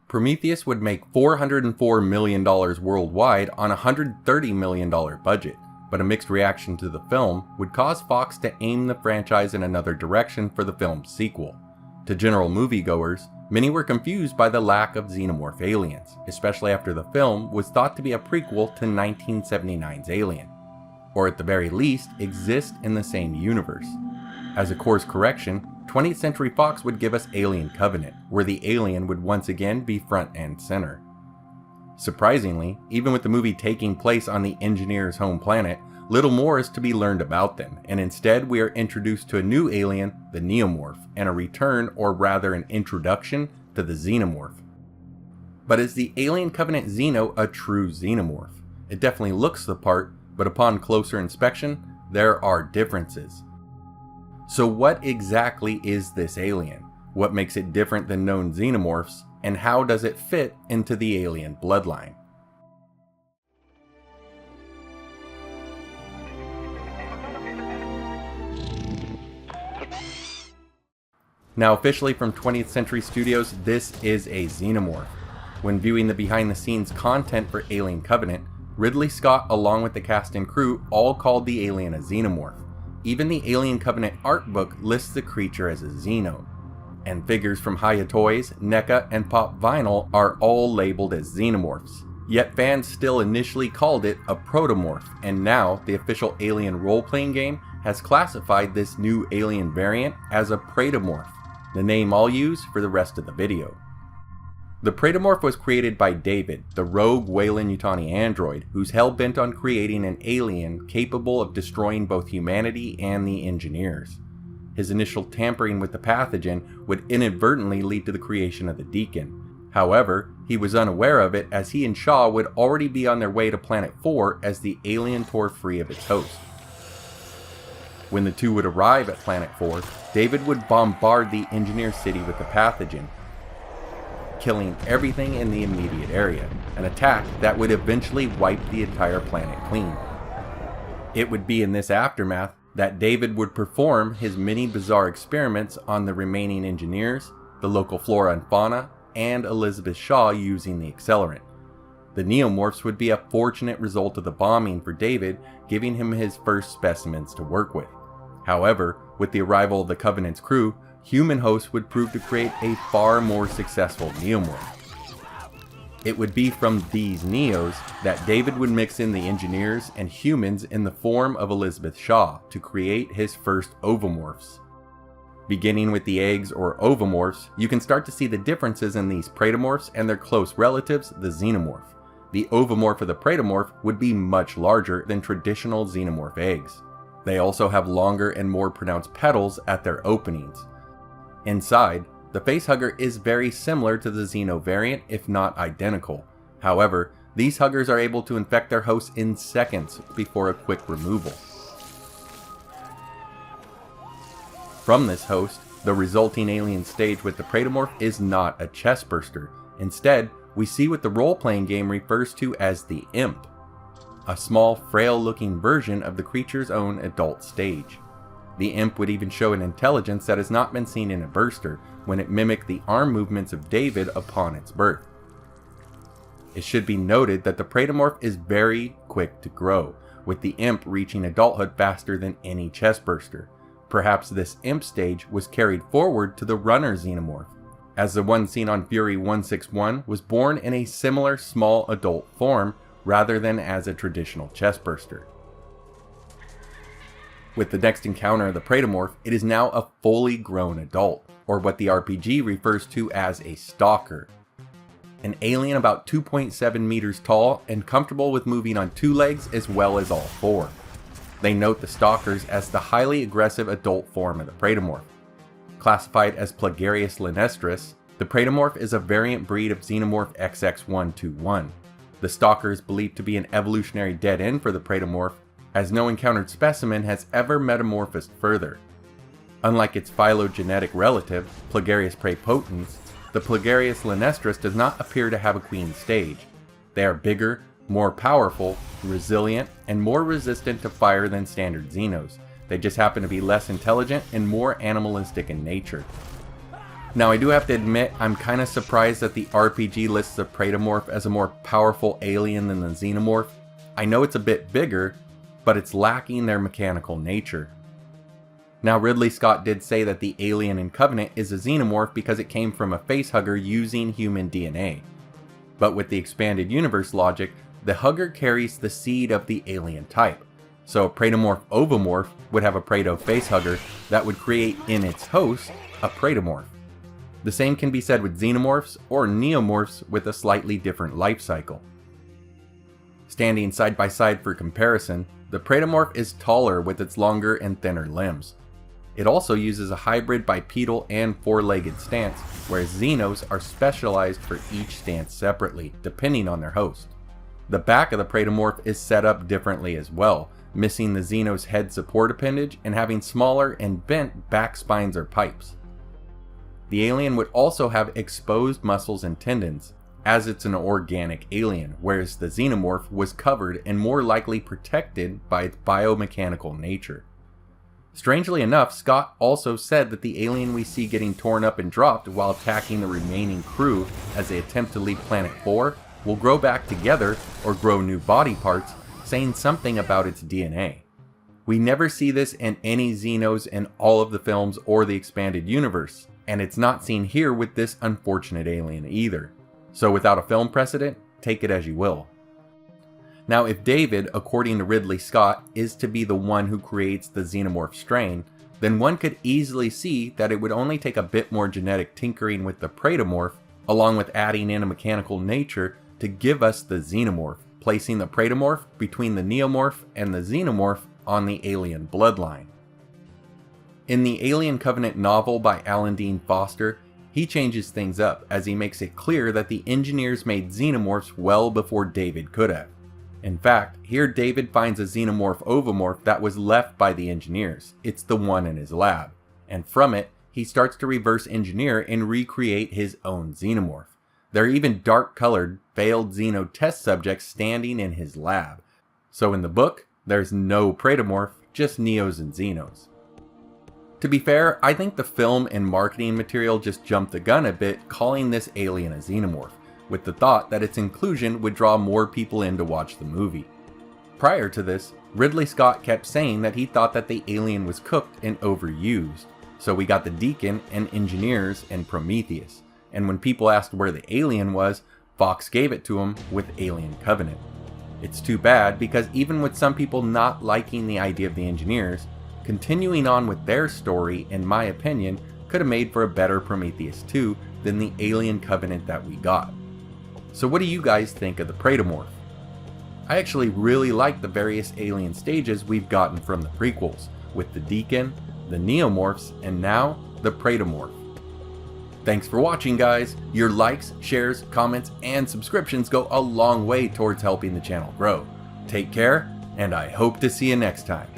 Prometheus would make $404 million worldwide on a $130 million budget, but a mixed reaction to the film would cause Fox to aim the franchise in another direction for the film's sequel. To general moviegoers, many were confused by the lack of xenomorph aliens, especially after the film was thought to be a prequel to 1979's Alien, or at the very least exist in the same universe. As a course correction, 20th Century Fox would give us Alien Covenant, where the alien would once again be front and center. Surprisingly, even with the movie taking place on the engineer's home planet, little more is to be learned about them, and instead we are introduced to a new alien, the Neomorph, and a return, or rather an introduction, to the Xenomorph. But is the Alien Covenant Xeno a true Xenomorph? It definitely looks the part, but upon closer inspection, there are differences. So what exactly is this alien? What makes it different than known xenomorphs, and how does it fit into the alien bloodline? Now officially from 20th Century Studios, this is a Xenomorph. When viewing the behind the scenes content for Alien Covenant, Ridley Scott along with the cast and crew all called the alien a Xenomorph. Even the Alien Covenant art book lists the creature as a xeno. And figures from Hiya Toys, NECA, and Pop Vinyl are all labeled as Xenomorphs. Yet fans still initially called it a protomorph, and now the official Alien role-playing game has classified this new alien variant as a Praetomorph, the name I'll use for the rest of the video. The Praetomorph was created by David, the rogue Weyland-Yutani android, who's hell-bent on creating an alien capable of destroying both humanity and the engineers. His initial tampering with the pathogen would inadvertently lead to the creation of the Deacon. However, he was unaware of it as he and Shaw would already be on their way to Planet 4 as the alien tore free of its host. When the two would arrive at Planet 4, David would bombard the engineer city with the pathogen, killing everything in the immediate area, an attack that would eventually wipe the entire planet clean. It would be in this aftermath that David would perform his many bizarre experiments on the remaining engineers, the local flora and fauna, and Elizabeth Shaw using the accelerant. The Neomorphs would be a fortunate result of the bombing for David, giving him his first specimens to work with. However, with the arrival of the Covenant's crew, human hosts would prove to create a far more successful Neomorph. It would be from these Neos that David would mix in the engineers and humans in the form of Elizabeth Shaw to create his first ovomorphs. Beginning with the eggs or ovomorphs, you can start to see the differences in these Praetomorphs and their close relatives, the Xenomorph. The ovomorph of the Praetomorph would be much larger than traditional Xenomorph eggs. They also have longer and more pronounced petals at their openings. Inside, the facehugger is very similar to the Xeno variant, if not identical. However, these huggers are able to infect their hosts in seconds before a quick removal. From this host, the resulting alien stage with the Praetomorph is not a chestburster. Instead, we see what the role-playing game refers to as the Imp, a small, frail-looking version of the creature's own adult stage. The Imp would even show an intelligence that has not been seen in a burster when it mimicked the arm movements of David upon its birth. It should be noted that the Praetomorph is very quick to grow, with the Imp reaching adulthood faster than any chestburster. Perhaps this Imp stage was carried forward to the Runner Xenomorph, as the one seen on Fury 161 was born in a similar small adult form rather than as a traditional chestburster. With the next encounter of the Praetomorph, it is now a fully grown adult, or what the RPG refers to as a STALKER. An alien about 2.7 meters tall and comfortable with moving on two legs as well as all four. They note the STALKERs as the highly aggressive adult form of the Praetomorph. Classified as Plegarius linestris, the Praetomorph is a variant breed of Xenomorph XX121. The STALKER is believed to be an evolutionary dead end for the Praetomorph, as no encountered specimen has ever metamorphosed further. Unlike its phylogenetic relative, Plegarius praepotens, the Plegarius linestris does not appear to have a queen stage. They are bigger, more powerful, resilient, and more resistant to fire than standard Xenos. They just happen to be less intelligent and more animalistic in nature. Now I do have to admit, I'm kind of surprised that the RPG lists the Praetomorph as a more powerful alien than the Xenomorph. I know it's a bit bigger, but it's lacking their mechanical nature. Now Ridley Scott did say that the alien in Covenant is a Xenomorph because it came from a facehugger using human DNA. But with the expanded universe logic, the hugger carries the seed of the alien type. So a Praetomorph ovomorph would have a Praeto facehugger that would create in its host a Praetomorph. The same can be said with Xenomorphs or Neomorphs with a slightly different life cycle. Standing side by side for comparison, the Praetomorph is taller with its longer and thinner limbs. It also uses a hybrid bipedal and four-legged stance, whereas Xenos are specialized for each stance separately, depending on their host. The back of the Praetomorph is set up differently as well, missing the Xeno's head support appendage and having smaller and bent back spines or pipes. The alien would also have exposed muscles and tendons, as it's an organic alien, whereas the Xenomorph was covered and more likely protected by its biomechanical nature. Strangely enough, Scott also said that the alien we see getting torn up and dropped while attacking the remaining crew as they attempt to leave Planet 4 will grow back together or grow new body parts, saying something about its DNA. We never see this in any Xenos in all of the films or the expanded universe, and it's not seen here with this unfortunate alien either. So without a film precedent, take it as you will. Now if David, according to Ridley Scott, is to be the one who creates the Xenomorph strain, then one could easily see that it would only take a bit more genetic tinkering with the Praetomorph, along with adding in a mechanical nature to give us the Xenomorph, placing the Praetomorph between the Neomorph and the Xenomorph on the alien bloodline. In the Alien Covenant novel by Alan Dean Foster, he changes things up as he makes it clear that the engineers made Xenomorphs well before David could have. In fact, here David finds a Xenomorph ovomorph that was left by the engineers. It's the one in his lab. And from it, he starts to reverse engineer and recreate his own Xenomorph. There are even dark-colored, failed Xeno test subjects standing in his lab. So in the book, there's no Praetomorph, just Neos and Xenos. To be fair, I think the film and marketing material just jumped the gun a bit calling this alien a Xenomorph, with the thought that its inclusion would draw more people in to watch the movie. Prior to this, Ridley Scott kept saying that he thought that the alien was cooked and overused, so we got the Deacon and Engineers and Prometheus, and when people asked where the alien was, Fox gave it to him with Alien Covenant. It's too bad because even with some people not liking the idea of the Engineers, continuing on with their story, in my opinion, could have made for a better Prometheus 2 than the Alien Covenant that we got. So what do you guys think of the Praetomorph? I actually really like the various alien stages we've gotten from the prequels, with the Deacon, the Neomorphs, and now the Praetomorph. Thanks for watching, guys. Your likes, shares, comments, and subscriptions go a long way towards helping the channel grow. Take care, and I hope to see you next time.